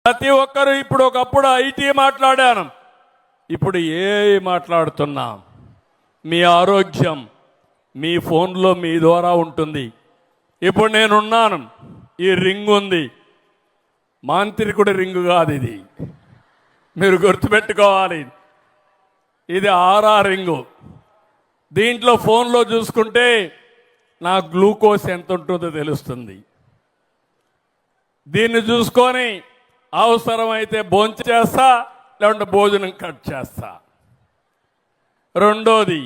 ప్రతి ఒక్కరు ఇప్పుడు ఒకప్పుడు ఐటీ మాట్లాడాను, ఇప్పుడు ఏఐ మాట్లాడుతున్నాం. మీ ఆరోగ్యం మీ ఫోన్లో మీ ద్వారా ఉంటుంది. ఇప్పుడు నేనున్నాను, ఈ రింగ్ ఉంది, మాంత్రికుడి రింగ్ కాదు ఇది, మీరు గుర్తుపెట్టుకోవాలి. ఇది ఆరా రింగు. దీంట్లో ఫోన్లో చూసుకుంటే నా గ్లూకోజ్ ఎంత ఉంటుందో తెలుస్తుంది. దీన్ని చూసుకొని అవసరమైతే భోజనం చేస్తా, లేకుంటే భోజనం కట్ చేస్తా. రెండోది,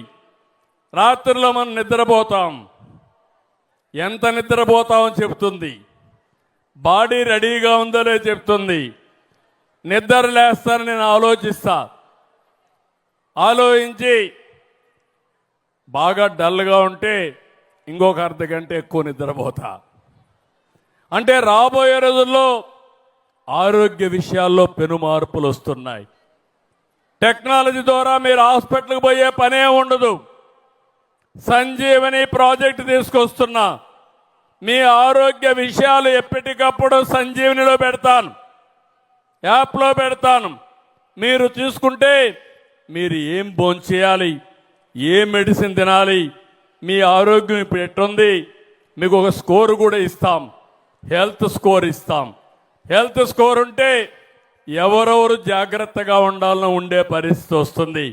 రాత్రిలో మనం నిద్రపోతాం, ఎంత నిద్రపోతామని చెప్తుంది. బాడీ రెడీగా ఉందో లేదో చెప్తుంది. నిద్ర లేస్తానని నేను ఆలోచించి బాగా డల్గా ఉంటే ఇంకొక అర్ధ గంట ఎక్కువ నిద్రపోతా. అంటే రాబోయే రోజుల్లో ఆరోగ్య విషయాల్లో పెను మార్పులు వస్తున్నాయి. టెక్నాలజీ ద్వారా మీరు హాస్పిటల్కి పోయే పనే ఉండదు. సంజీవని ప్రాజెక్ట్ తీసుకొస్తున్నా. మీ ఆరోగ్య విషయాలు ఎప్పటికప్పుడు సంజీవనిలో పెడతాను, యాప్లో పెడతాను. మీరు చూసుకుంటే మీరు ఏం భోంచేయాలి, ఏ మెడిసిన్ తినాలి, మీ ఆరోగ్యం ఇప్పుడు ఎట్టుంది, మీకు ఒక స్కోర్ కూడా ఇస్తాం, హెల్త్ స్కోర్ ఇస్తాం. హెల్త్ స్కోర్ ఉంటే ఎవరెవరు జాగ్రత్తగా ఉండాలని ఉండే పరిస్థితి వస్తుంది.